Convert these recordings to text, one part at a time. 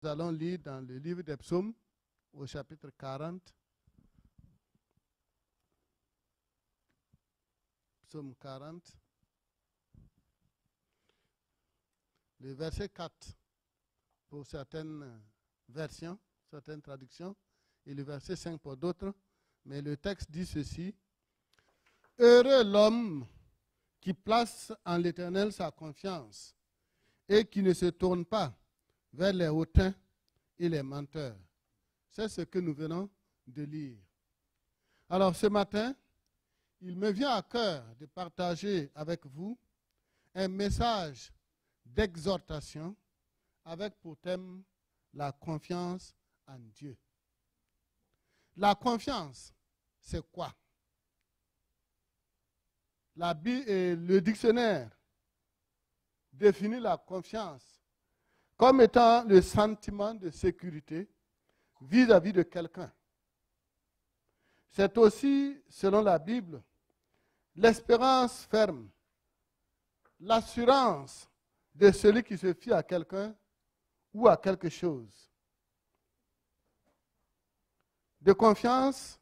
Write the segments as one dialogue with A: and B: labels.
A: Nous allons lire dans le livre des Psaumes, au chapitre 40. Psaume 40. Le verset 4 pour certaines versions, certaines traductions, et le verset 5 pour d'autres. Mais le texte dit ceci: Heureux l'homme qui place en l'Éternel sa confiance et qui ne se tourne pas vers les hautains et les menteurs. C'est ce que nous venons de lire. Alors ce matin, il me vient à cœur de partager avec vous un message d'exhortation avec pour thème la confiance en Dieu. La confiance, c'est quoi? Le dictionnaire définit la confiance comme étant le sentiment de sécurité vis-à-vis de quelqu'un. C'est aussi, selon la Bible, l'espérance ferme, l'assurance de celui qui se fie à quelqu'un ou à quelque chose. De confiance,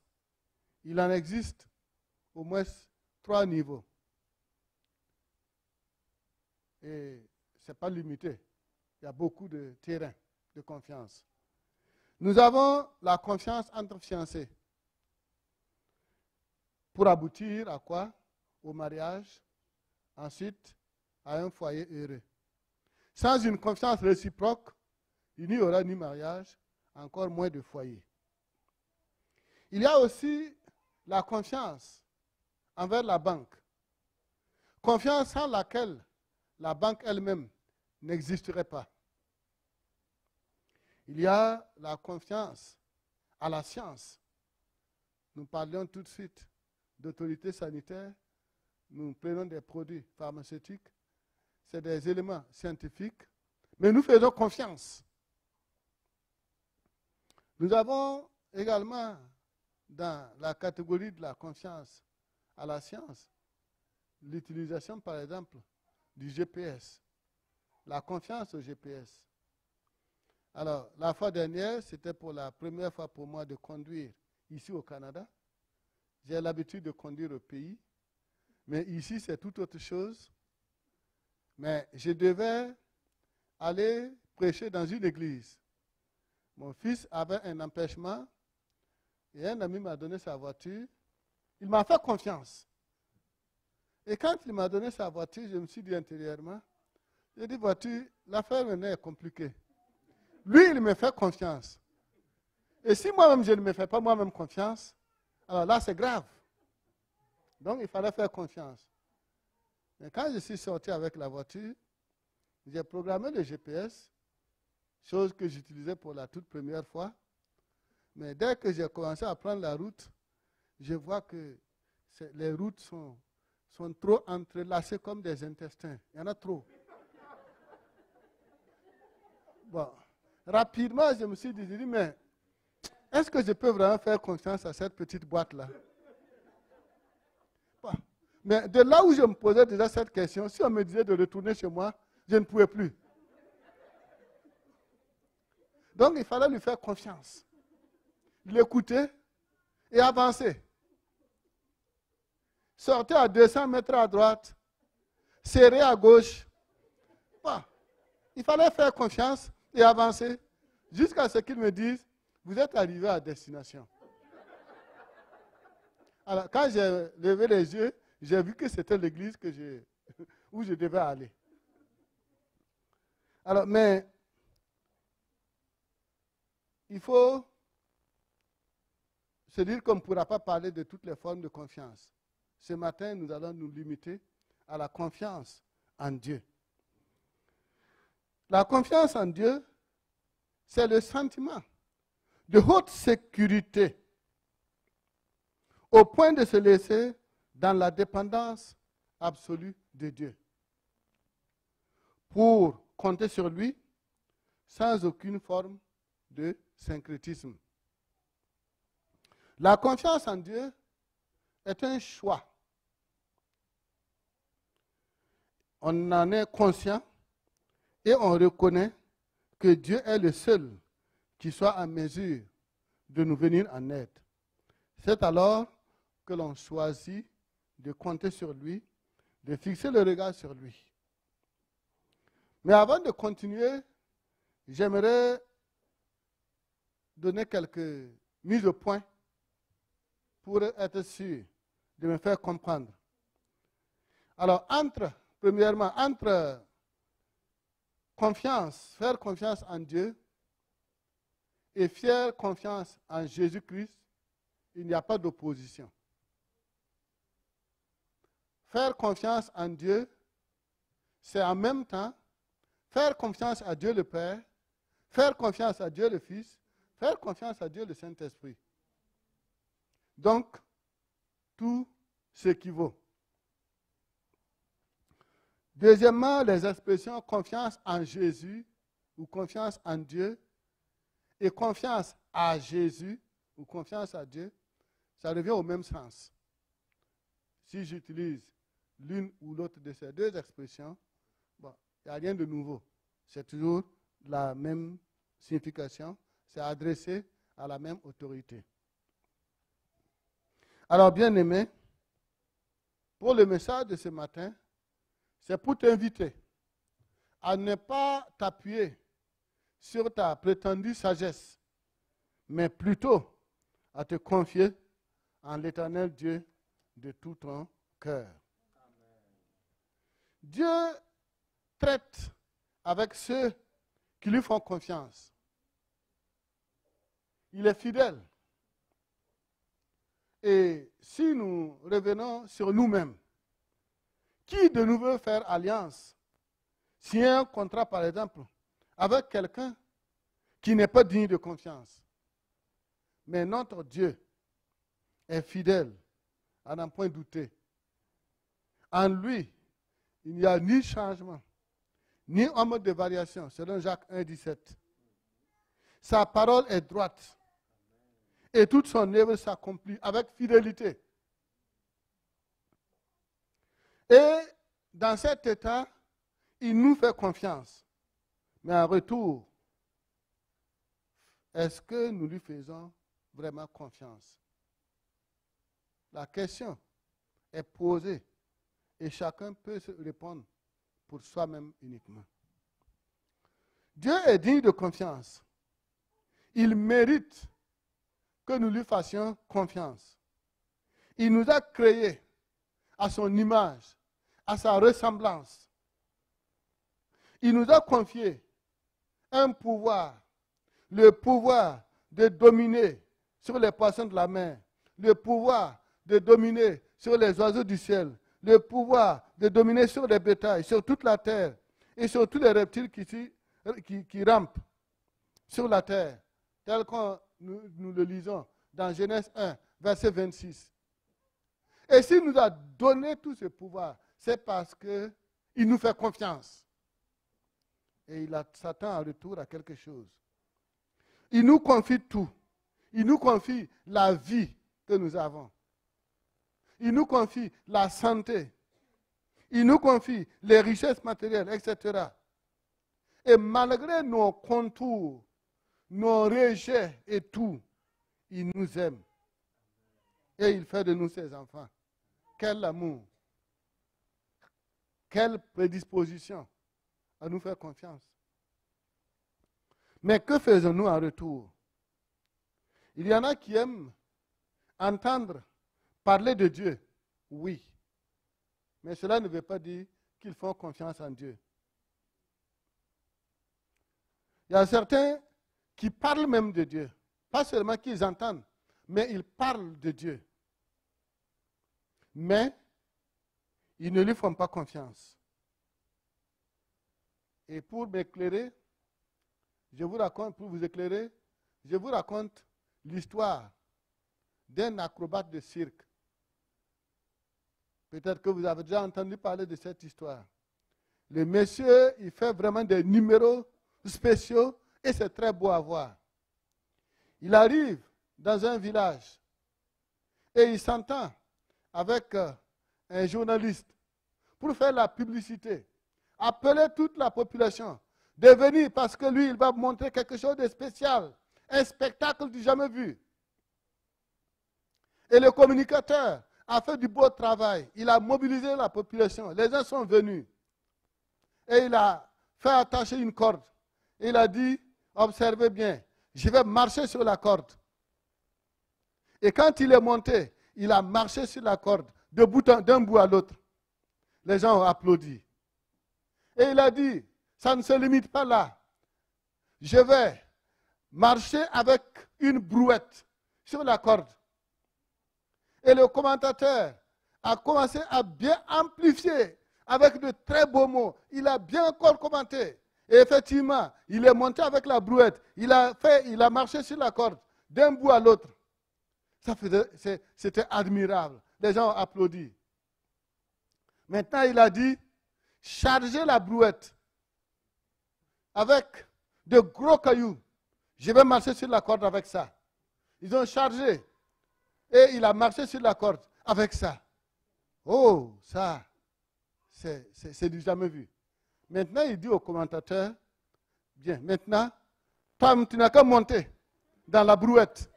A: il en existe au moins 3 niveaux. Et ce n'est pas limité. Il y a beaucoup de terrains de confiance. Nous avons la confiance entre fiancés. Pour aboutir à quoi? Au mariage. Ensuite, à un foyer heureux. Sans une confiance réciproque, il n'y aura ni mariage, encore moins de foyer. Il y a aussi la confiance envers la banque. Confiance sans laquelle la banque elle-même n'existerait pas. Il y a la confiance à la science. Nous parlions tout de suite d'autorité sanitaire. Nous prenons des produits pharmaceutiques. C'est des éléments scientifiques. Mais nous faisons confiance. Nous avons également dans la catégorie de la confiance à la science l'utilisation, par exemple, du GPS. La confiance au GPS. Alors, la fois dernière, c'était pour la première fois pour moi de conduire ici au Canada. J'ai l'habitude de conduire au pays. Mais ici, c'est tout autre chose. Mais je devais aller prêcher dans une église. Mon fils avait un empêchement et un ami m'a donné sa voiture. Il m'a fait confiance. Et quand il m'a donné sa voiture, je me suis dit intérieurement, j'ai dit, voiture, l'affaire maintenant est compliquée. Lui, il me fait confiance. Et si moi-même, je ne me fais pas moi-même confiance, alors là, c'est grave. Donc, il fallait faire confiance. Mais quand je suis sorti avec la voiture, j'ai programmé le GPS, chose que j'utilisais pour la toute première fois. Mais dès que j'ai commencé à prendre la route, je vois que les routes sont trop entrelacées comme des intestins. Il y en a trop. Bon, rapidement, je me suis dit, mais est-ce que je peux vraiment faire confiance à cette petite boîte-là? Bon, mais de là où je me posais déjà cette question, si on me disait de retourner chez moi, je ne pouvais plus. Donc, il fallait lui faire confiance. L'écouter et avancer. Sortir à 200 mètres à droite, serrer à gauche. Bon, il fallait faire confiance et avancer jusqu'à ce qu'ils me disent, vous êtes arrivé à destination. Alors, quand j'ai levé les yeux, j'ai vu que c'était l'église où je devais aller. Alors, mais il faut se dire qu'on ne pourra pas parler de toutes les formes de confiance. Ce matin, nous allons nous limiter à la confiance en Dieu. La confiance en Dieu, c'est le sentiment de haute sécurité au point de se laisser dans la dépendance absolue de Dieu pour compter sur lui sans aucune forme de syncrétisme. La confiance en Dieu est un choix. On en est conscient et on reconnaît que Dieu est le seul qui soit en mesure de nous venir en aide. C'est alors que l'on choisit de compter sur lui, de fixer le regard sur lui. Mais avant de continuer, j'aimerais donner quelques mises au point pour être sûr de me faire comprendre. Alors, premièrement, entre confiance, faire confiance en Dieu et faire confiance en Jésus-Christ, il n'y a pas d'opposition. Faire confiance en Dieu, c'est en même temps faire confiance à Dieu le Père, faire confiance à Dieu le Fils, faire confiance à Dieu le Saint-Esprit. Donc, tout s'équivaut. Deuxièmement, les expressions confiance en Jésus ou confiance en Dieu et confiance à Jésus ou confiance à Dieu, ça revient au même sens. Si j'utilise l'une ou l'autre de ces deux expressions, bon, il n'y a rien de nouveau. C'est toujours la même signification. C'est adressé à la même autorité. Alors, bien-aimé, pour le message de ce matin, c'est pour t'inviter à ne pas t'appuyer sur ta prétendue sagesse, mais plutôt à te confier en l'Éternel Dieu de tout ton cœur. Dieu traite avec ceux qui lui font confiance. Il est fidèle. Et si nous revenons sur nous-mêmes, qui de nous veut faire alliance, signer un contrat par exemple, avec quelqu'un qui n'est pas digne de confiance? Mais notre Dieu est fidèle, à n'en point douter. En lui, il n'y a ni changement, ni homme de variation, selon Jacques 1, 17. Sa parole est droite, et toute son œuvre s'accomplit avec fidélité. Et dans cet état, il nous fait confiance. Mais en retour, est-ce que nous lui faisons vraiment confiance? La question est posée et chacun peut se répondre pour soi-même uniquement. Dieu est digne de confiance. Il mérite que nous lui fassions confiance. Il nous a créés à son image, à sa ressemblance. Il nous a confié un pouvoir, le pouvoir de dominer sur les poissons de la mer, le pouvoir de dominer sur les oiseaux du ciel, le pouvoir de dominer sur les bétails, sur toute la terre et sur tous les reptiles qui rampent sur la terre, tel que nous le lisons dans Genèse 1, verset 26. Et s'il nous a donné tout ce pouvoir, c'est parce qu'il nous fait confiance. Et il s'attend en retour à quelque chose. Il nous confie tout. Il nous confie la vie que nous avons. Il nous confie la santé. Il nous confie les richesses matérielles, etc. Et malgré nos contours, nos rejets et tout, il nous aime. Et il fait de nous ses enfants. Quel amour. Quelle prédisposition à nous faire confiance. Mais que faisons-nous en retour? Il y en a qui aiment entendre parler de Dieu. Oui. Mais cela ne veut pas dire qu'ils font confiance en Dieu. Il y a certains qui parlent même de Dieu. Pas seulement qu'ils entendent, mais ils parlent de Dieu. Mais ils ne lui font pas confiance. Et pour m'éclairer, pour vous éclairer, je vous raconte l'histoire d'un acrobate de cirque. Peut-être que vous avez déjà entendu parler de cette histoire. Le monsieur, il fait vraiment des numéros spéciaux et c'est très beau à voir. Il arrive dans un village et il s'entend avec un journaliste pour faire la publicité. Appeler toute la population de venir parce que lui, il va montrer quelque chose de spécial. Un spectacle du jamais vu. Et le communicateur a fait du beau travail. Il a mobilisé la population. Les gens sont venus. Et il a fait attacher une corde. Il a dit, observez bien, je vais marcher sur la corde. Et quand il est monté, il a marché sur la corde, d'un bout à l'autre. Les gens ont applaudi. Et il a dit, ça ne se limite pas là. Je vais marcher avec une brouette sur la corde. Et le commentateur a commencé à bien amplifier avec de très beaux mots. Il a bien encore commenté. Et effectivement, il est monté avec la brouette. Il a marché sur la corde, d'un bout à l'autre. C'était admirable. Les gens ont applaudi. Maintenant, il a dit, chargez la brouette avec de gros cailloux. Je vais marcher sur la corde avec ça. Ils ont chargé. Et il a marché sur la corde avec ça. Oh, ça, c'est du jamais vu. Maintenant, il dit au commentateur, bien, maintenant, toi, tu n'as qu'à monter dans la brouette.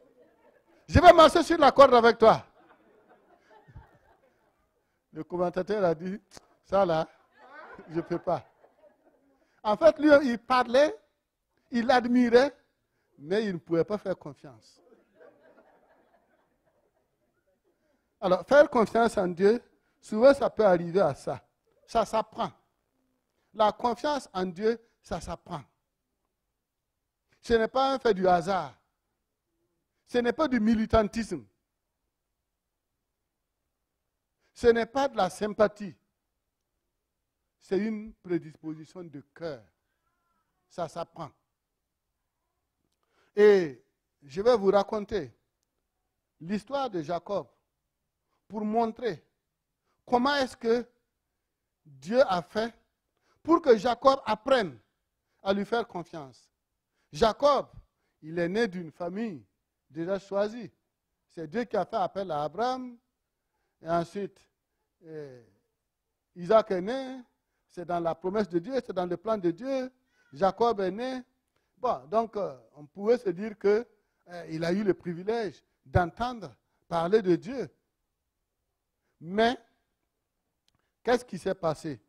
A: Je vais marcher sur la corde avec toi. Le commentateur a dit, ça là, je ne peux pas. En fait, lui, il parlait, il admirait, mais il ne pouvait pas faire confiance. Alors, faire confiance en Dieu, souvent ça peut arriver à ça. Ça s'apprend. La confiance en Dieu, ça s'apprend. Ce n'est pas un fait du hasard. Ce n'est pas du militantisme. Ce n'est pas de la sympathie. C'est une prédisposition de cœur. Ça s'apprend. Et je vais vous raconter l'histoire de Jacob pour montrer comment est-ce que Dieu a fait pour que Jacob apprenne à lui faire confiance. Jacob, il est né d'une famille déjà choisie. C'est Dieu qui a fait appel à Abraham. Et ensuite, Isaac est né. C'est dans la promesse de Dieu, c'est dans le plan de Dieu. Jacob est né. Bon, donc, on pouvait se dire qu'il a eu le privilège d'entendre parler de Dieu. Mais, qu'est-ce qui s'est passé?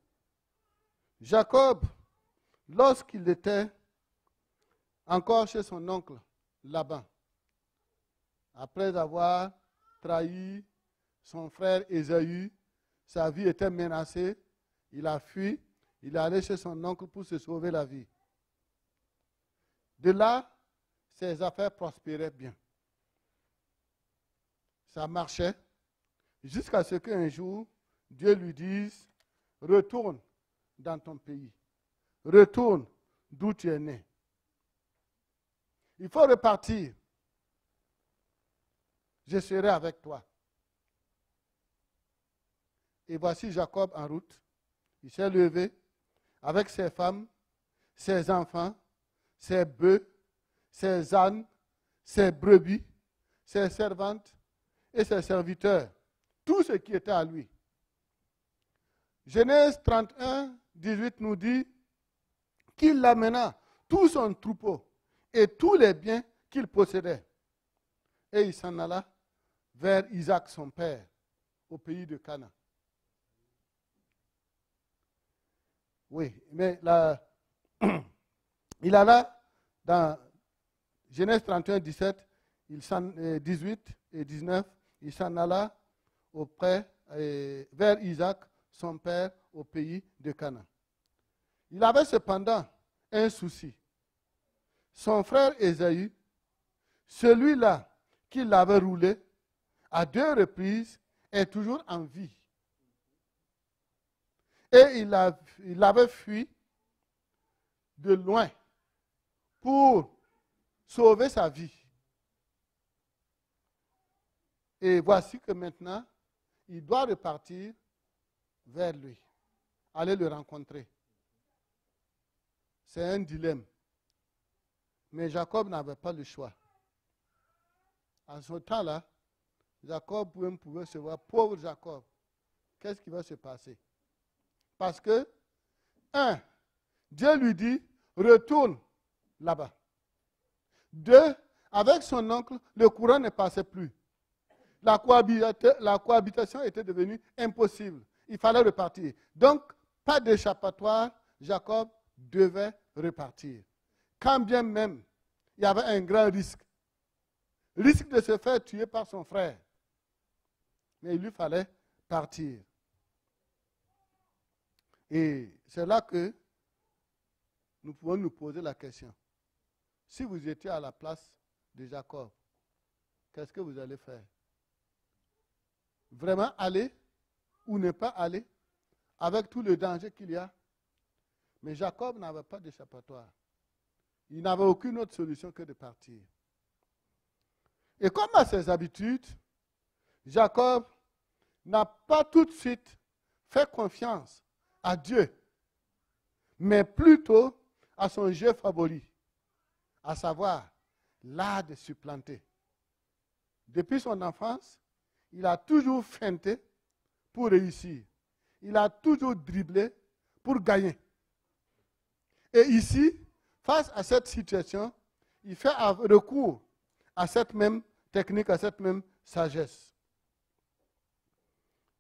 A: Jacob, lorsqu'il était encore chez son oncle Laban, après avoir trahi son frère Ésaü, sa vie était menacée, il a fui, il est allé chez son oncle pour se sauver la vie. De là, ses affaires prospéraient bien. Ça marchait, jusqu'à ce qu'un jour, Dieu lui dise, retourne dans ton pays. Retourne d'où tu es né. Il faut repartir. Je serai avec toi. Et voici Jacob en route. Il s'est levé avec ses femmes, ses enfants, ses bœufs, ses ânes, ses brebis, ses servantes et ses serviteurs. Tout ce qui était à lui. Genèse 31, 18 nous dit qu'il amena tout son troupeau et tous les biens qu'il possédait. Et il s'en alla vers Isaac son père, au pays de Canaan. Oui, mais là, il alla dans Genèse 31, 17, 18 et 19, il s'en alla vers Isaac, son père, au pays de Canaan. Il avait cependant un souci. Son frère Ésaü, celui-là qui l'avait roulé, à 2 reprises, est toujours en vie. Et il avait fui de loin pour sauver sa vie. Et voici que maintenant, il doit repartir vers lui, aller le rencontrer. C'est un dilemme. Mais Jacob n'avait pas le choix. En ce temps-là, Jacob pouvait se voir, pauvre Jacob, qu'est-ce qui va se passer? Parce que, Dieu lui dit, retourne là-bas. 2, avec son oncle, le courant ne passait plus. La cohabitation était devenue impossible. Il fallait repartir. Donc, pas d'échappatoire, Jacob devait repartir. Quand bien même, il y avait un grand risque. Risque de se faire tuer par son frère. Mais il lui fallait partir. Et c'est là que nous pouvons nous poser la question. Si vous étiez à la place de Jacob, qu'est-ce que vous allez faire? Vraiment aller ou ne pas aller avec tout le danger qu'il y a? Mais Jacob n'avait pas d'échappatoire. Il n'avait aucune autre solution que de partir. Et comme à ses habitudes, Jacob n'a pas tout de suite fait confiance à Dieu, mais plutôt à son jeu favori, à savoir l'art de supplanter. Depuis son enfance, il a toujours feinté pour réussir. Il a toujours dribblé pour gagner. Et ici, face à cette situation, il fait recours à cette même technique, à cette même sagesse.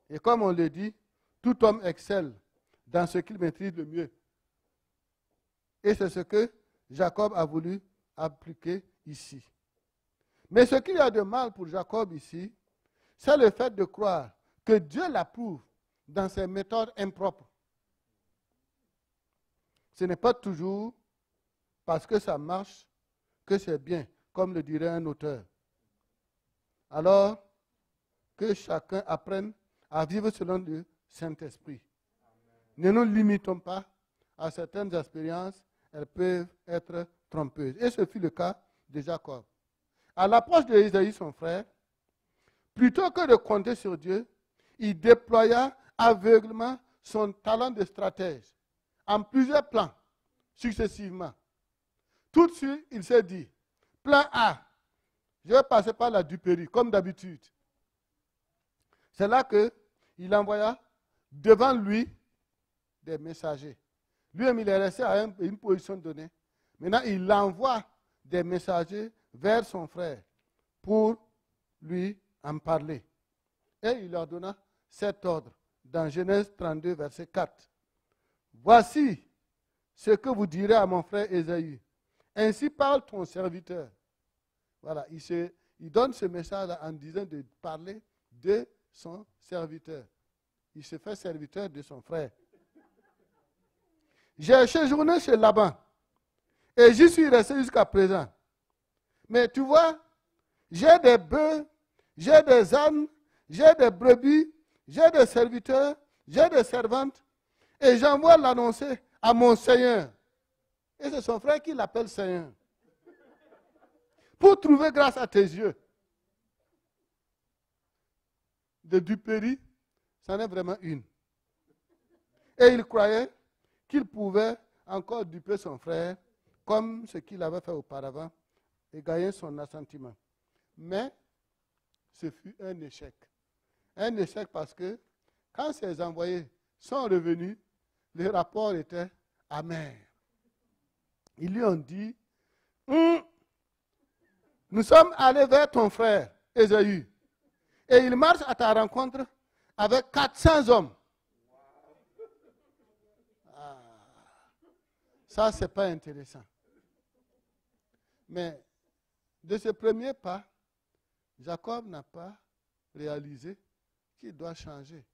A: Et comme on le dit, tout homme excelle dans ce qu'il maîtrise le mieux. Et c'est ce que Jacob a voulu appliquer ici. Mais ce qu'il y a de mal pour Jacob ici, c'est le fait de croire que Dieu l'approuve dans ses méthodes impropres. Ce n'est pas toujours parce que ça marche que c'est bien, comme le dirait un auteur. Alors que chacun apprenne à vivre selon le Saint-Esprit. Ne nous limitons pas à certaines expériences, elles peuvent être trompeuses. Et ce fut le cas de Jacob. À l'approche d'Ésaü, son frère, plutôt que de compter sur Dieu, il déploya aveuglement son talent de stratège en plusieurs plans, successivement. Tout de suite, il s'est dit, plan A, je vais passer par la duperie, comme d'habitude. C'est là qu'il envoya devant lui des messagers. Lui-même, il est resté à une position donnée. Maintenant, il envoie des messagers vers son frère pour lui en parler. Et il leur donna cet ordre dans Genèse 32, verset 4. Voici ce que vous direz à mon frère Ésaü. Ainsi parle ton serviteur. Voilà, il donne ce message en disant de parler de son serviteur. Il se fait serviteur de son frère. J'ai séjourné chez Laban et j'y suis resté jusqu'à présent. Mais tu vois, j'ai des bœufs, j'ai des ânes, j'ai des brebis, j'ai des serviteurs, j'ai des servantes et j'envoie l'annoncer à mon Seigneur. Et c'est son frère qui l'appelle Seigneur. Pour trouver grâce à tes yeux. De duperie, c'en est vraiment une. Et il croyait qu'il pouvait encore duper son frère comme ce qu'il avait fait auparavant et gagner son assentiment. Mais ce fut un échec. Un échec parce que quand ses envoyés sont revenus, le rapport était amer. Ils lui ont dit, nous sommes allés vers ton frère, Ésaü, et il marche à ta rencontre avec 400 hommes. Ça, ce n'est pas intéressant. Mais de ce premier pas, Jacob n'a pas réalisé qu'il doit changer.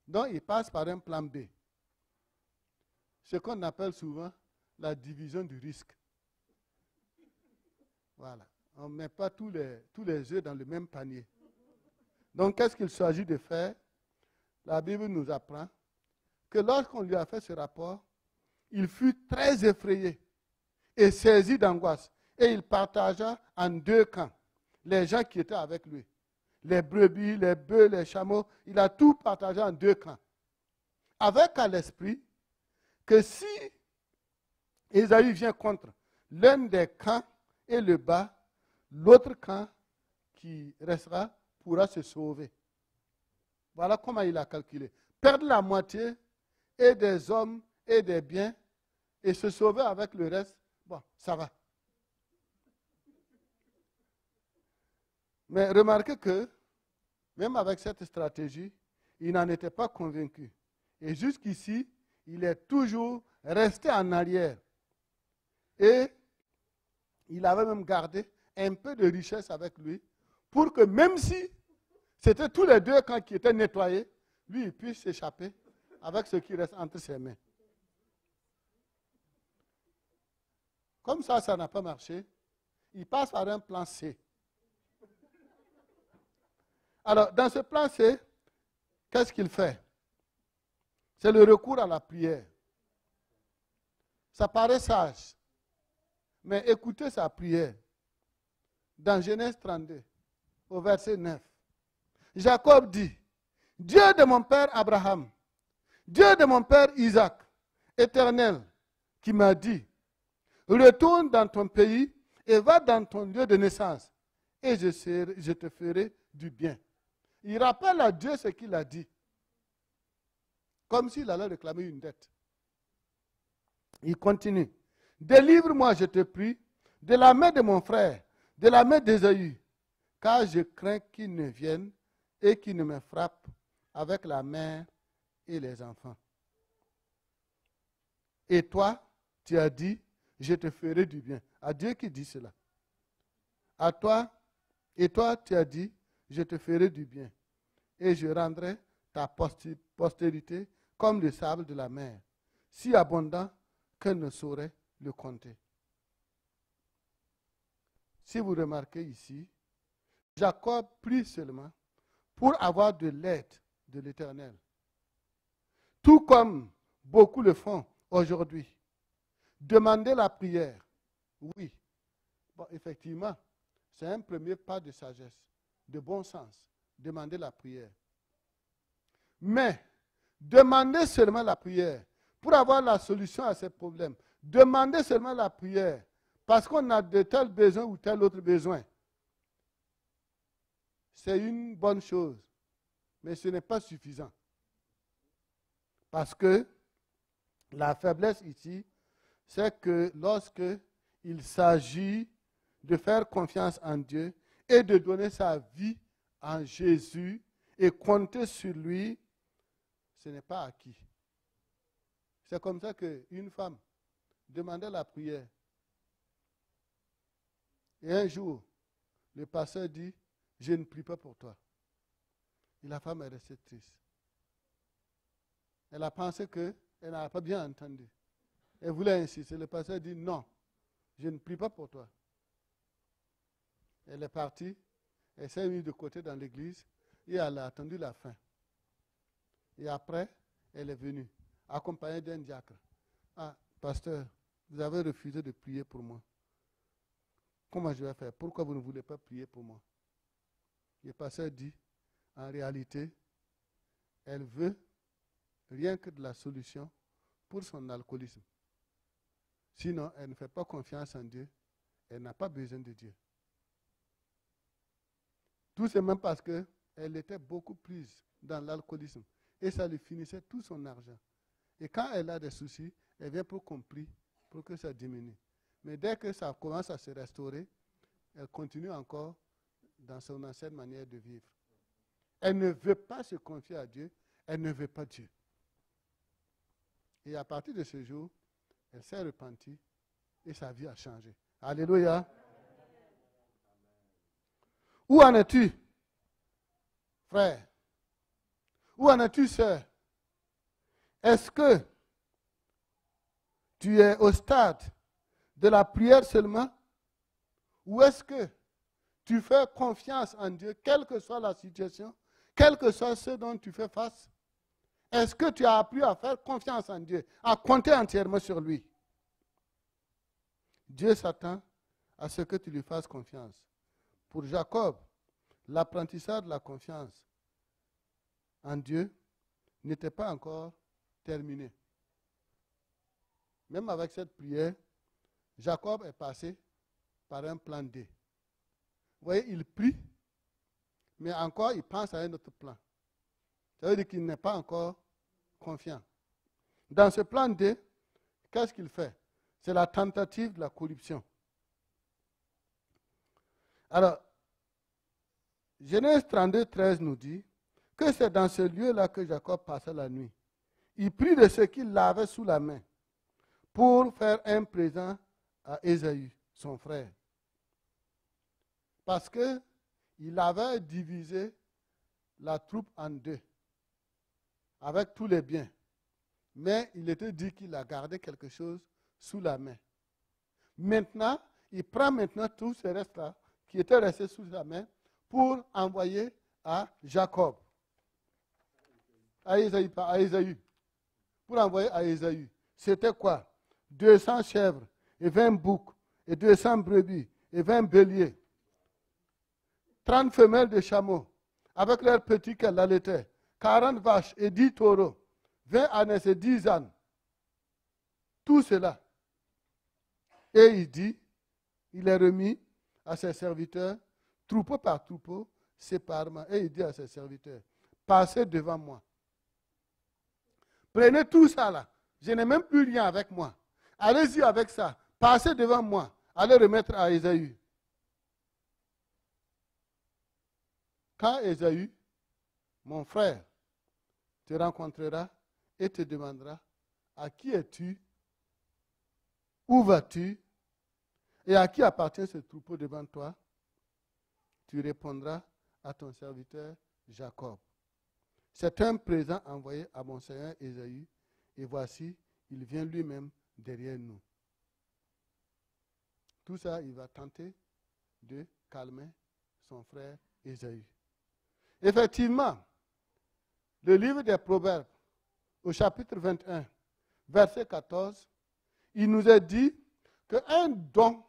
A: Donc, il passe par un plan B. Ce qu'on appelle souvent la division du risque. Voilà. On ne met pas tous les œufs dans le même panier. Donc, qu'est-ce qu'il s'agit de faire? La Bible nous apprend que lorsqu'on lui a fait ce rapport, il fut très effrayé et saisi d'angoisse. Et il partagea en deux camps les gens qui étaient avec lui. Les brebis, les bœufs, les chameaux, il a tout partagé en deux camps. Avec à l'esprit que si Ésaü vient contre l'un des camps et le bat, l'autre camp qui restera pourra se sauver. Voilà comment il a calculé. Perdre la moitié et des hommes et des biens et se sauver avec le reste, bon, ça va. Mais remarquez que, même avec cette stratégie, il n'en était pas convaincu. Et jusqu'ici, il est toujours resté en arrière. Et il avait même gardé un peu de richesse avec lui pour que même si c'était tous les deux camps qui étaient nettoyés, lui, il puisse s'échapper avec ce qui reste entre ses mains. Comme ça n'a pas marché, il passe par un plan C. Alors, dans ce plan C, qu'est-ce qu'il fait? C'est le recours à la prière. Ça paraît sage, mais écoutez sa prière. Dans Genèse 32, au verset 9, Jacob dit, Dieu de mon père Abraham, Dieu de mon père Isaac, Éternel, qui m'a dit, retourne dans ton pays et va dans ton lieu de naissance, et je te ferai du bien. Il rappelle à Dieu ce qu'il a dit, comme s'il allait réclamer une dette. Il continue. Délivre-moi, je te prie, de la main de mon frère, de la main d'Ésaü, car je crains qu'il ne vienne et qu'il ne me frappe avec la mère et les enfants. Et toi, tu as dit, je te ferai du bien. À Dieu qui dit cela. À toi, et toi, tu as dit, je te ferai du bien. Et je rendrai ta postérité comme le sable de la mer, si abondant qu'elle ne saurait le compter. Si vous remarquez ici, Jacob prie seulement pour avoir de l'aide de l'Éternel. Tout comme beaucoup le font aujourd'hui. Demander la prière, oui. Bon, effectivement, c'est un premier pas de sagesse, de bon sens, demander la prière. Mais, demander seulement la prière pour avoir la solution à ces problèmes, demander seulement la prière parce qu'on a de tels besoins ou tel autre besoin, c'est une bonne chose, mais ce n'est pas suffisant. Parce que la faiblesse ici, c'est que lorsque il s'agit de faire confiance en Dieu et de donner sa vie en Jésus et compter sur lui, ce n'est pas acquis. C'est comme ça qu'une femme demandait la prière. Et un jour, le pasteur dit, je ne prie pas pour toi. Et la femme est restée triste. Elle a pensé qu'elle n'avait pas bien entendu. Elle voulait insister. Le pasteur dit, non, je ne prie pas pour toi. Elle est partie, elle s'est mise de côté dans l'église et elle a attendu la fin. Et après, elle est venue, accompagnée d'un diacre. Ah, pasteur, vous avez refusé de prier pour moi. Comment je vais faire? Pourquoi vous ne voulez pas prier pour moi? Le pasteur dit, en réalité, elle veut rien que de la solution pour son alcoolisme. Sinon, elle ne fait pas confiance en Dieu. Elle n'a pas besoin de Dieu. Tout simplement parce qu'elle était beaucoup prise dans l'alcoolisme. Et ça lui finissait tout son argent. Et quand elle a des soucis, elle vient pour qu'on prie, pour que ça diminue. Mais dès que ça commence à se restaurer, elle continue encore dans son ancienne manière de vivre. Elle ne veut pas se confier à Dieu, elle ne veut pas Dieu. Et à partir de ce jour, elle s'est repentie et sa vie a changé. Alléluia. Où en es-tu, frère? Où en es-tu, sœur? Est-ce que tu es au stade de la prière seulement? Ou est-ce que tu fais confiance en Dieu, quelle que soit la situation, quel que soit ce dont tu fais face? Est-ce que tu as appris à faire confiance en Dieu, à compter entièrement sur lui? Dieu s'attend à ce que tu lui fasses confiance. Pour Jacob, l'apprentissage de la confiance en Dieu n'était pas encore terminé. Même avec cette prière, Jacob est passé par un plan D. Vous voyez, il prie, mais encore il pense à un autre plan. Ça veut dire qu'il n'est pas encore confiant. Dans ce plan D, qu'est-ce qu'il fait? C'est la tentative de la corruption. Alors, Genèse 32, 13 nous dit que c'est dans ce lieu-là que Jacob passait la nuit. Il prit de ce qu'il avait sous la main pour faire un présent à Ésaü, son frère. Parce qu'il avait divisé la troupe en deux, avec tous les biens. Mais il était dit qu'il a gardé quelque chose sous la main. Maintenant, il prend maintenant tous ces restes-là qui étaient restés sous sa main pour envoyer à Jacob. À Ésaü, pas à Ésaü. Pour envoyer à Ésaü. C'était quoi? 200 chèvres et 20 boucs et 200 brebis et 20 béliers. 30 femelles de chameaux avec leurs petits qu'elles allaitaient. 40 vaches et 10 taureaux. 20 ânes et 10 ânes. Tout cela. Et il dit, il est remis à ses serviteurs, troupeau par troupeau, séparément. Et il dit à ses serviteurs, passez devant moi. Prenez tout ça là. Je n'ai même plus rien avec moi. Allez-y avec ça. Passez devant moi. Allez remettre à Ésaü. Quand Ésaü, mon frère, te rencontrera et te demandera, à qui es-tu? Où vas-tu? Et à qui appartient ce troupeau devant toi? Tu répondras à ton serviteur Jacob. C'est un présent envoyé à mon seigneur Ésaü, et voici, il vient lui-même derrière nous. Tout ça, il va tenter de calmer son frère Ésaü. Effectivement, le livre des Proverbes, au chapitre 21, verset 14, il nous est dit qu'un don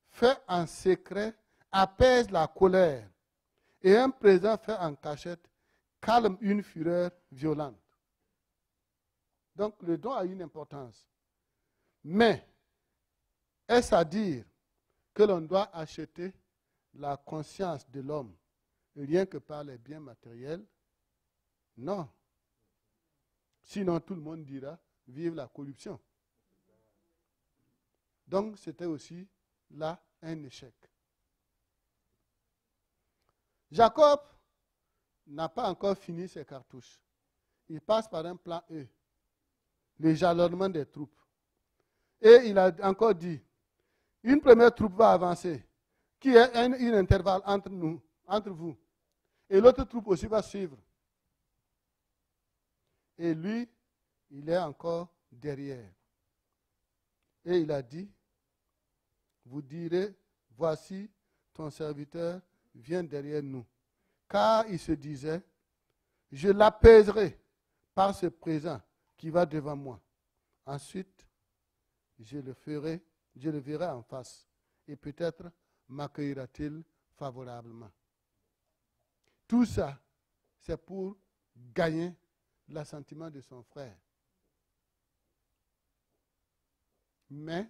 A: fait en secret apaise la colère et un présent fait en cachette calme une fureur violente. Donc le don a une importance. Mais est-ce à dire que l'on doit acheter la conscience de l'homme rien que par les biens matériels? Non. Sinon tout le monde dira vive la corruption. Donc c'était aussi là un échec. Jacob n'a pas encore fini ses cartouches. Il passe par un plan E, le jalonnement des troupes. Et il a encore dit, une première troupe va avancer, qui est un intervalle entre vous. Et l'autre troupe aussi va suivre. Et lui, il est encore derrière. Et il a dit, vous direz, voici ton serviteur vient derrière nous. Car il se disait, je l'apaiserai par ce présent qui va devant moi. Ensuite, je le verrai en face. Et peut-être m'accueillera-t-il favorablement. Tout ça, c'est pour gagner l'assentiment de son frère. Mais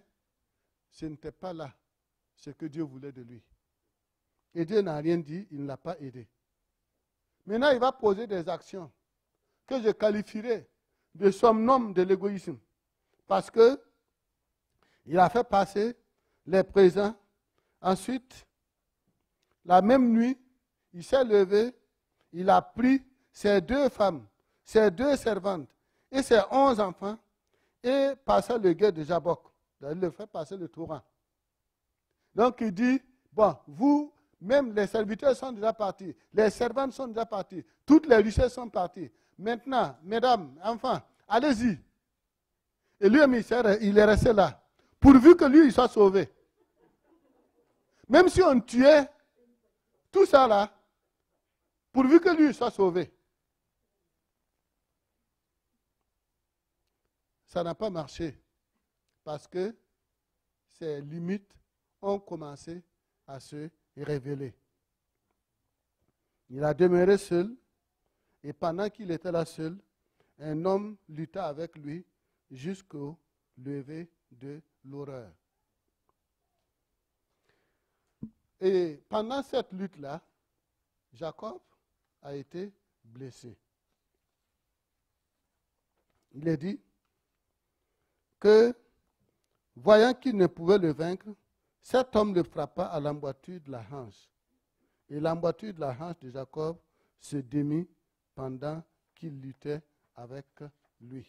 A: ce n'était pas là ce que Dieu voulait de lui. Et Dieu n'a rien dit, il ne l'a pas aidé. Maintenant, il va poser des actions que je qualifierais de somnum de l'égoïsme. Parce que il a fait passer les présents. Ensuite, la même nuit, il s'est levé, il a pris ses 2 femmes, ses 2 servantes et ses 11 enfants et passa le gué de Jabbok. Il le fait passer le torrent. Donc il dit, bon, vous, même les serviteurs sont déjà partis, les servantes sont déjà partis, toutes les richesses sont parties. Maintenant, mesdames, enfants, allez-y. Et lui, il est resté là, pourvu que lui, il soit sauvé. Même si on tuait tout ça là, pourvu que lui soit sauvé. Ça n'a pas marché, parce que ses limites ont commencé à se révéler. Il a demeuré seul, et pendant qu'il était là seul, un homme lutta avec lui jusqu'au lever de l'aurore. Et pendant cette lutte-là, Jacob a été blessé. Il est dit que Voyant qu'il ne pouvait le vaincre, cet homme le frappa à l'emboîture de la hanche. Et l'emboîture de la hanche de Jacob se démit pendant qu'il luttait avec lui.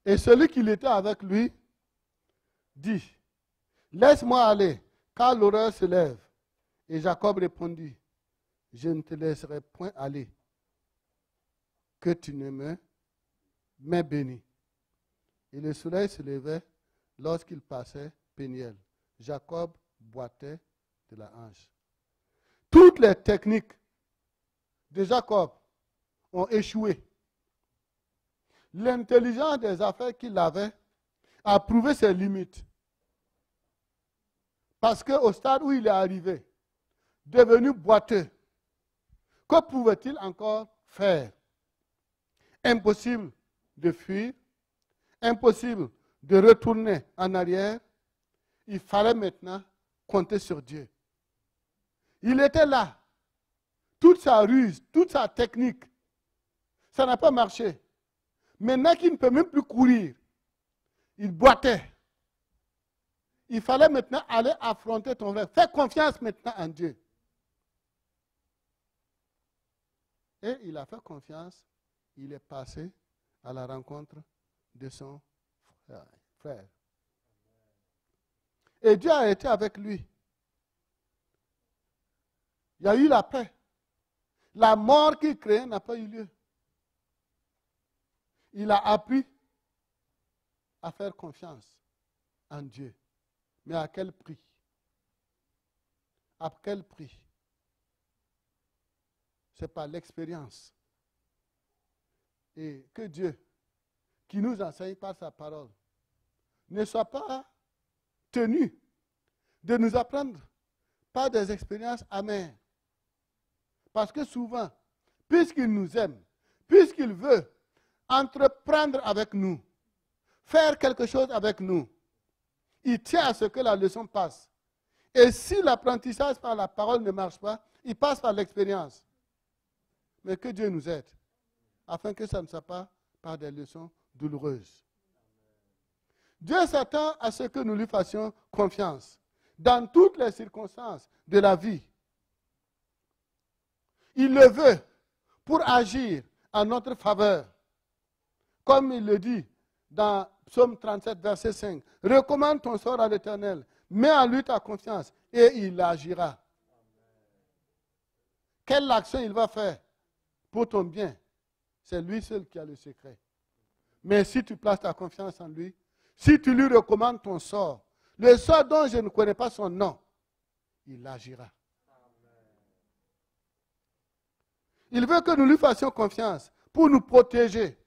A: Et celui qui était avec lui dit, laisse-moi aller, car l'horreur se lève. Et Jacob répondit, je ne te laisserai point aller, que tu ne m'aies béni. Et le soleil se levait lorsqu'il passait Péniel. Jacob boitait de la hanche. Toutes les techniques de Jacob ont échoué. L'intelligence des affaires qu'il avait a prouvé ses limites. Parce qu'au stade où il est arrivé, devenu boiteux, que pouvait-il encore faire? Impossible de fuir, impossible de retourner en arrière. Il fallait maintenant compter sur Dieu. Il était là. Toute sa ruse, toute sa technique, ça n'a pas marché. Maintenant qu'il ne peut même plus courir, il boitait. Il fallait maintenant aller affronter ton frère. Fais confiance maintenant en Dieu. Et il a fait confiance. Il est passé à la rencontre de son frère. Et Dieu a été avec lui. Il y a eu la paix. La mort qu'il créait n'a pas eu lieu. Il a appris à faire confiance en Dieu. Mais à quel prix? À quel prix? C'est par l'expérience. Et que Dieu, qui nous enseigne par sa parole, ne soit pas tenu de nous apprendre par des expériences amères. Parce que souvent, puisqu'il nous aime, puisqu'il veut entreprendre avec nous, faire quelque chose avec nous, il tient à ce que la leçon passe. Et si l'apprentissage par la parole ne marche pas, il passe par l'expérience. Mais que Dieu nous aide, afin que ça ne soit pas par des leçons douloureuses. Dieu s'attend à ce que nous lui fassions confiance dans toutes les circonstances de la vie. Il le veut pour agir en notre faveur. Comme il le dit dans Psaume 37, verset 5. Recommande ton sort à l'Éternel, mets en lui ta confiance et il agira. Quelle action il va faire pour ton bien? C'est lui seul qui a le secret. Mais si tu places ta confiance en lui, si tu lui recommandes ton sort, le sort dont je ne connais pas son nom, il agira. Il veut que nous lui fassions confiance pour nous protéger.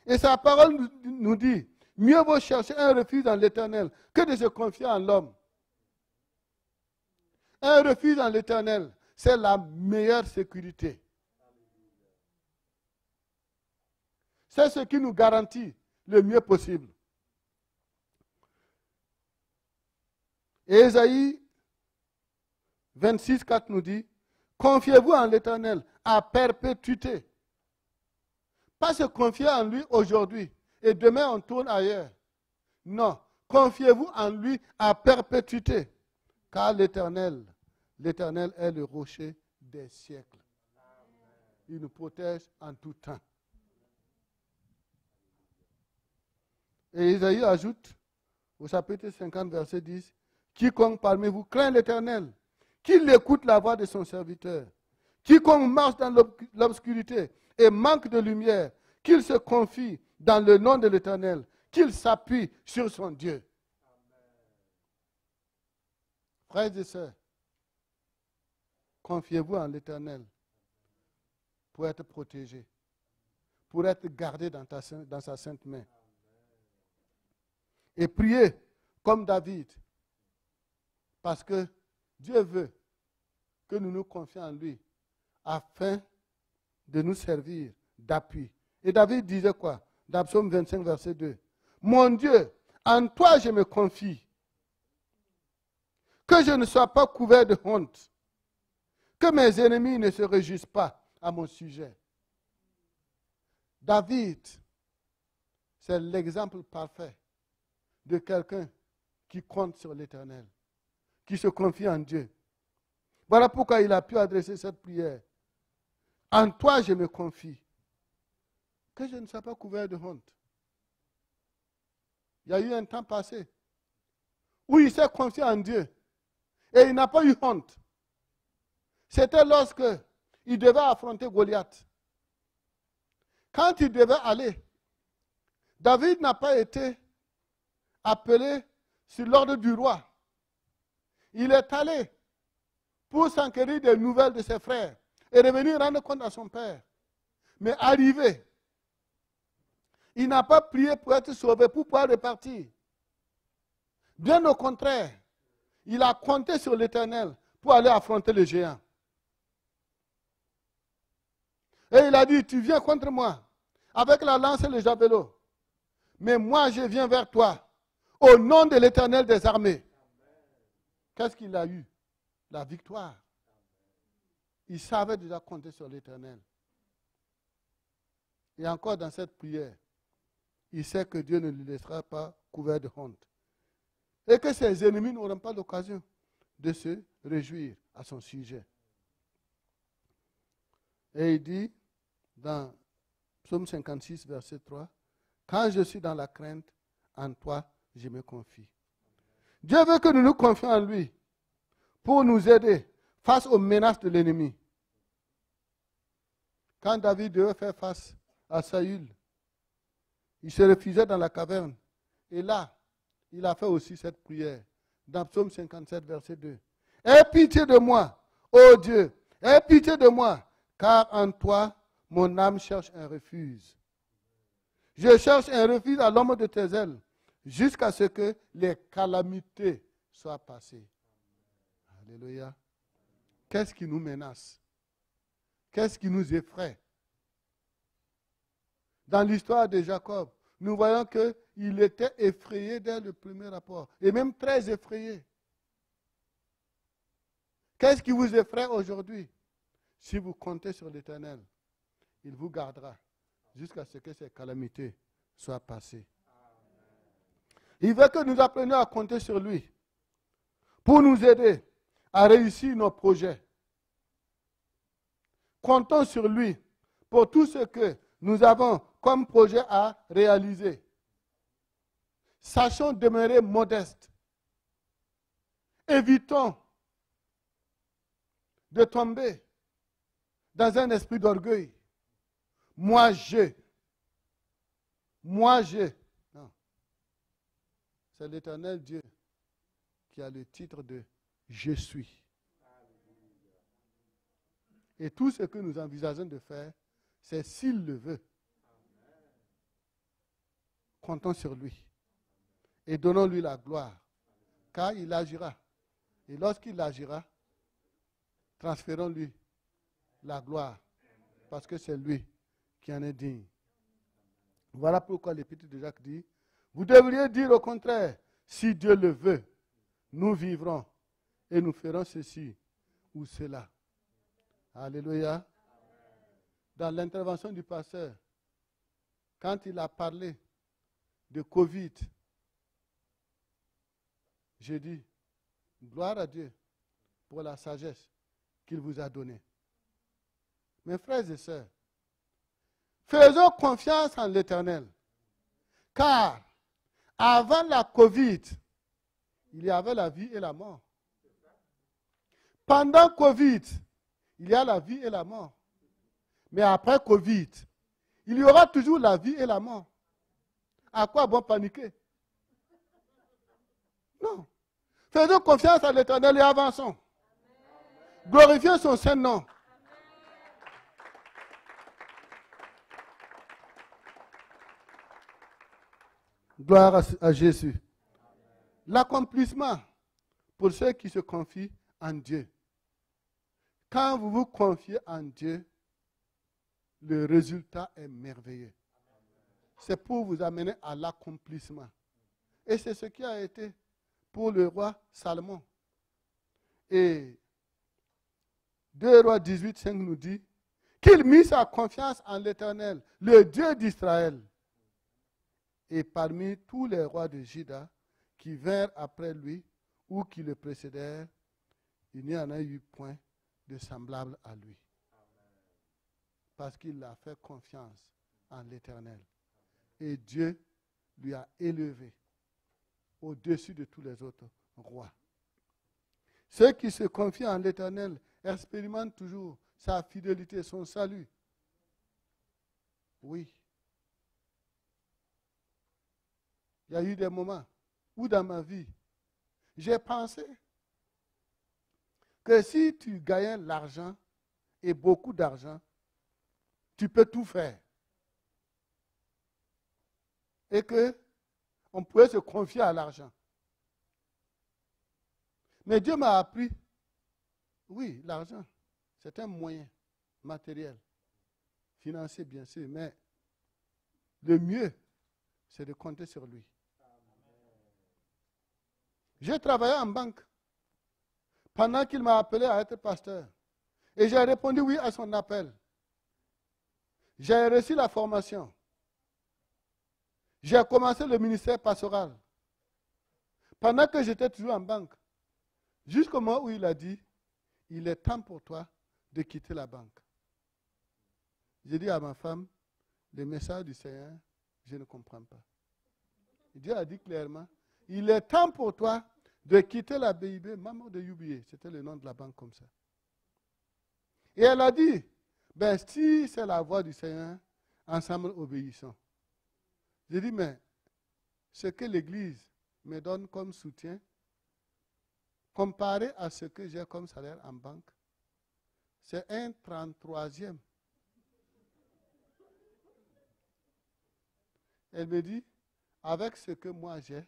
A: Et sa parole nous dit, mieux vaut chercher un refuge dans l'Éternel que de se confier en l'homme. Un refuge dans l'Éternel, c'est la meilleure sécurité. C'est ce qui nous garantit le mieux possible. Et Ésaïe 26, 4 nous dit, confiez-vous en l'Éternel à perpétuité. Pas se confier en lui aujourd'hui et demain on tourne ailleurs. Non, confiez-vous en lui à perpétuité. Car l'Éternel est le rocher des siècles. Il nous protège en tout temps. Et Isaïe ajoute au chapitre 50, verset 10, quiconque parmi vous craint l'Éternel, qu'il écoute la voix de son serviteur. Quiconque marche dans l'obscurité et manque de lumière, qu'il se confie dans le nom de l'Éternel, qu'il s'appuie sur son Dieu. Frères et sœurs, confiez-vous en l'Éternel pour être protégé, pour être gardé dans sa sainte main. Et priez comme David, parce que Dieu veut que nous nous confions en lui, afin de nous servir d'appui. Et David disait quoi? Dans Psaume 25, verset 2. Mon Dieu, en toi je me confie. Que je ne sois pas couvert de honte. Que mes ennemis ne se réjouissent pas à mon sujet. David, c'est l'exemple parfait de quelqu'un qui compte sur l'Éternel, qui se confie en Dieu. Voilà pourquoi il a pu adresser cette prière. En toi, je me confie. Que je ne sois pas couvert de honte. Il y a eu un temps passé où il s'est confié en Dieu et il n'a pas eu honte. C'était lorsque il devait affronter Goliath. Quand il devait aller, David n'a pas été appelé sur l'ordre du roi. Il est allé pour s'enquérir des nouvelles de ses frères et revenir rendre compte à son père. Mais arrivé, il n'a pas prié pour être sauvé, pour pouvoir repartir. Bien au contraire, il a compté sur l'Éternel pour aller affronter le géant. Et il a dit, tu viens contre moi avec la lance et le javelot. Mais moi, je viens vers toi au nom de l'Éternel des armées. Qu'est-ce qu'il a eu? La victoire. Il savait déjà compter sur l'Éternel. Et encore dans cette prière, il sait que Dieu ne le laissera pas couvert de honte. Et que ses ennemis n'auront pas l'occasion de se réjouir à son sujet. Et il dit, dans Psaume 56, verset 3, « Quand je suis dans la crainte, en toi, je me confie. » Dieu veut que nous nous confions en lui pour nous aider face aux menaces de l'ennemi. Quand David devait faire face à Saül, il se réfugiait dans la caverne. Et là, il a fait aussi cette prière. Dans Psaume 57, verset 2. « Aie pitié de moi, ô Dieu, aie pitié de moi, car en toi, mon âme cherche un refuge. Je cherche un refuge à l'ombre de tes ailes, jusqu'à ce que les calamités soient passées. » Alléluia. Qu'est-ce qui nous menace? Qu'est-ce qui nous effraie? Dans l'histoire de Jacob, nous voyons qu'il était effrayé dès le premier rapport, et même très effrayé. Qu'est-ce qui vous effraie aujourd'hui? Si vous comptez sur l'Éternel, il vous gardera jusqu'à ce que ces calamités soient passées. Il veut que nous apprenions à compter sur lui pour nous aider à réussir nos projets. Comptons sur lui pour tout ce que nous avons comme projet à réaliser. Sachons demeurer modestes. Évitons de tomber dans un esprit d'orgueil. Moi, je. Non. C'est l'Éternel Dieu qui a le titre de « Je suis ». Et tout ce que nous envisageons de faire, c'est s'il le veut. Comptons sur lui. Et donnons-lui la gloire. Car il agira. Et lorsqu'il agira, transférons-lui la gloire. Parce que c'est lui qui en est digne. Voilà pourquoi l'Épître de Jacques dit, vous devriez dire au contraire, si Dieu le veut, nous vivrons et nous ferons ceci ou cela. Alléluia. Dans l'intervention du pasteur, quand il a parlé de Covid, j'ai dit, gloire à Dieu pour la sagesse qu'il vous a donnée. Mes frères et sœurs, faisons confiance en l'Éternel. Car avant la Covid, il y avait la vie et la mort. Pendant Covid, il y a la vie et la mort. Mais après Covid, il y aura toujours la vie et la mort. À quoi bon paniquer? Non. Faisons confiance à l'Éternel et avançons. Glorifions son Saint-Nom. Gloire à Jésus. L'accomplissement pour ceux qui se confient en Dieu. Quand vous vous confiez en Dieu, le résultat est merveilleux. C'est pour vous amener à l'accomplissement. Et c'est ce qui a été pour le roi Salomon. Et 2 Rois 18, 5 nous dit qu'il mit sa confiance en l'Éternel, le Dieu d'Israël. Et parmi tous les rois de Juda qui vinrent après lui ou qui le précédèrent, il n'y en a eu point de semblable à lui. Parce qu'il a fait confiance en l'Éternel. Et Dieu lui a élevé au-dessus de tous les autres rois. Ceux qui se confient en l'Éternel expérimentent toujours sa fidélité, son salut. Oui. Il y a eu des moments où dans ma vie, j'ai pensé que si tu gagnais l'argent et beaucoup d'argent, tu peux tout faire. Et qu'on pouvait se confier à l'argent. Mais Dieu m'a appris, oui, l'argent, c'est un moyen matériel, financier bien sûr, mais le mieux, c'est de compter sur lui. J'ai travaillé en banque pendant qu'il m'a appelé à être pasteur. Et j'ai répondu oui à son appel. J'ai reçu la formation. J'ai commencé le ministère pastoral. Pendant que j'étais toujours en banque, jusqu'au moment où il a dit, il est temps pour toi de quitter la banque. J'ai dit à ma femme, le message du Seigneur, je ne comprends pas. Dieu a dit clairement, il est temps pour toi de quitter la BIB, maman de UBA, c'était le nom de la banque comme ça. Et elle a dit, ben si c'est la voix du Seigneur, ensemble obéissons. J'ai dit, mais ce que l'Église me donne comme soutien, comparé à ce que j'ai comme salaire en banque, c'est un 33e. Elle me dit, avec ce que moi j'ai,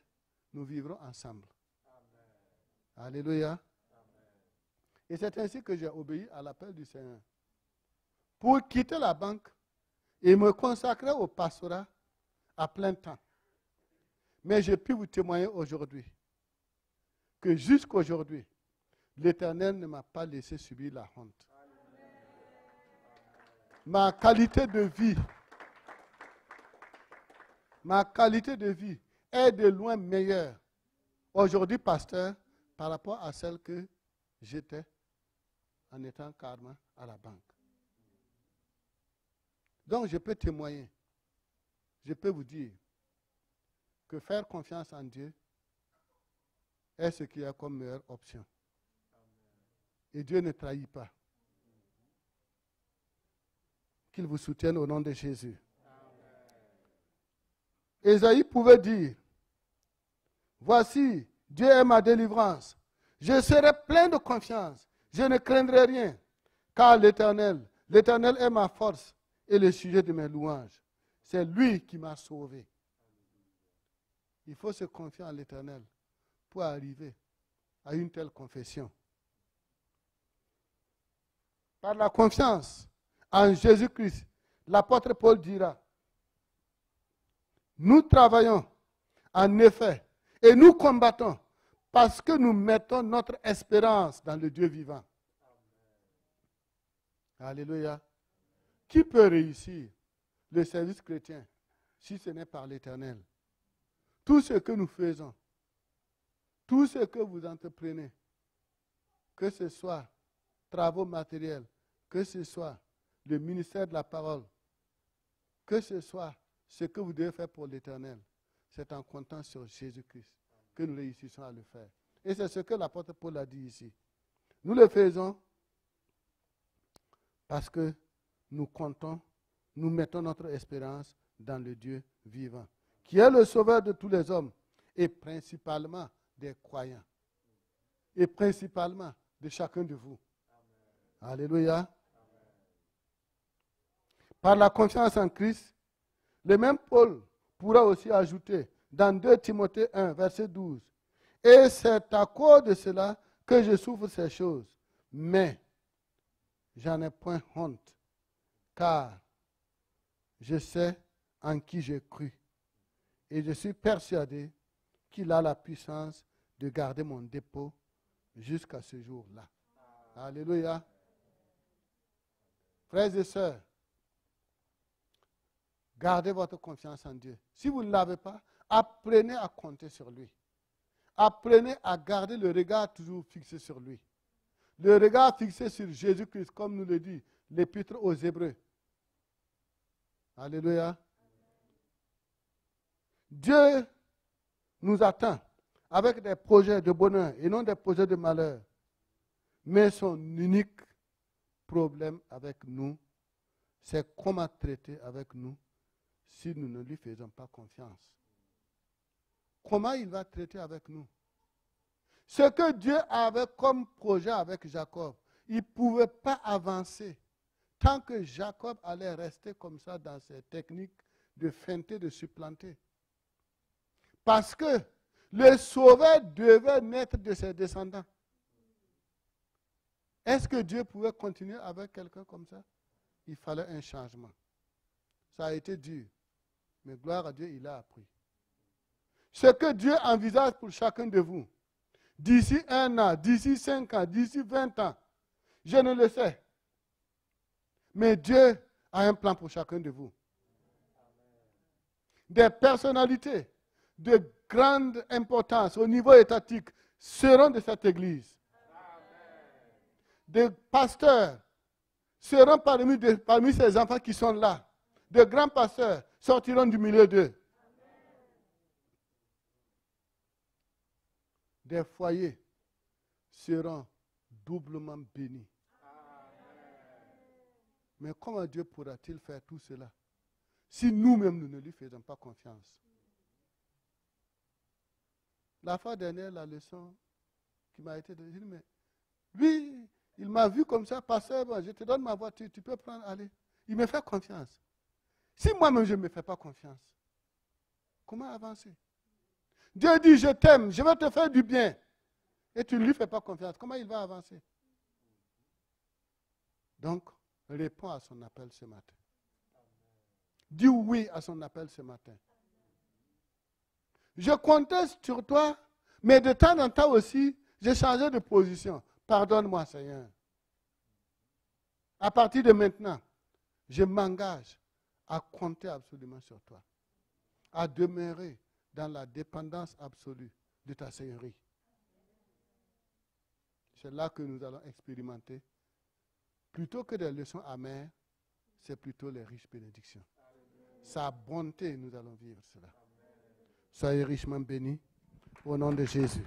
A: nous vivrons ensemble. Amen. Alléluia. Amen. Et c'est ainsi que j'ai obéi à l'appel du Seigneur. Pour quitter la banque et me consacrer au pastorat à plein temps. Mais j'ai pu vous témoigner aujourd'hui que jusqu'aujourd'hui, l'Éternel ne m'a pas laissé subir la honte. Ma qualité de vie est de loin meilleure aujourd'hui, pasteur, par rapport à celle que j'étais en étant carrément à la banque. Donc, je peux témoigner, je peux vous dire que faire confiance en Dieu est ce qu'il y a comme meilleure option. Et Dieu ne trahit pas. Qu'il vous soutienne au nom de Jésus. Ésaïe pouvait dire, voici, Dieu est ma délivrance. Je serai plein de confiance. Je ne craindrai rien. Car l'Éternel est ma force et le sujet de mes louanges. C'est lui qui m'a sauvé. Il faut se confier en l'Éternel pour arriver à une telle confession. Par la confiance en Jésus-Christ, l'apôtre Paul dira, nous travaillons en effet et nous combattons parce que nous mettons notre espérance dans le Dieu vivant. Amen. Alléluia. Qui peut réussir le service chrétien si ce n'est par l'Éternel? Tout ce que nous faisons, tout ce que vous entreprenez, que ce soit travaux matériels, que ce soit le ministère de la parole, que ce soit ce que vous devez faire pour l'Éternel, c'est en comptant sur Jésus-Christ que nous réussissons à le faire. Et c'est ce que l'apôtre Paul a dit ici. Nous le faisons parce que nous comptons, nous mettons notre espérance dans le Dieu vivant, qui est le sauveur de tous les hommes, et principalement des croyants, et principalement de chacun de vous. Amen. Alléluia. Amen. Par la confiance en Christ, le même Paul pourra aussi ajouter dans 2 Timothée 1, verset 12, « Et c'est à cause de cela que je souffre ces choses, mais j'en ai point honte, car je sais en qui j'ai cru, et je suis persuadé qu'il a la puissance de garder mon dépôt jusqu'à ce jour-là. Alléluia. Frères et sœurs, gardez votre confiance en Dieu. Si vous ne l'avez pas, apprenez à compter sur lui. Apprenez à garder le regard toujours fixé sur lui. Le regard fixé sur Jésus-Christ, comme nous le dit l'Épître aux Hébreux. Alléluia. Dieu nous attend avec des projets de bonheur et non des projets de malheur. Mais son unique problème avec nous, c'est comment traiter avec nous si nous ne lui faisons pas confiance. Comment il va traiter avec nous? Ce que Dieu avait comme projet avec Jacob, il ne pouvait pas avancer tant que Jacob allait rester comme ça dans ses techniques de feinter, de supplanter. Parce que le sauveur devait naître de ses descendants. Est-ce que Dieu pouvait continuer avec quelqu'un comme ça? Il fallait un changement. Ça a été dur. Mais gloire à Dieu, il a appris. Ce que Dieu envisage pour chacun de vous, d'ici 1 an, d'ici 5 ans, d'ici 20 ans, je ne le sais. Mais Dieu a un plan pour chacun de vous. Des personnalités de grande importance au niveau étatique seront de cette église. Des pasteurs seront parmi ces enfants qui sont là. De grands pasteurs sortiront du milieu d'eux. Des foyers seront doublement bénis. Mais comment Dieu pourra-t-il faire tout cela si nous-mêmes nous ne lui faisons pas confiance? La fois dernière, la leçon qui m'a été donnée, mais lui, il m'a vu comme ça, pasteur, je te donne ma voiture, tu peux prendre, aller. Il me fait confiance. Si moi-même je ne me fais pas confiance, comment avancer? Dieu dit, je t'aime, je vais te faire du bien. Et tu ne lui fais pas confiance. Comment il va avancer? Donc, réponds à son appel ce matin. Dis oui à son appel ce matin. Je comptais sur toi, mais de temps en temps aussi, j'ai changé de position. Pardonne-moi, Seigneur. À partir de maintenant, je m'engage à compter absolument sur toi, à demeurer dans la dépendance absolue de ta Seigneurie. C'est là que nous allons expérimenter. Plutôt que des leçons amères, c'est plutôt les riches bénédictions. Sa bonté, nous allons vivre cela. Soyez richement bénis au nom de Jésus.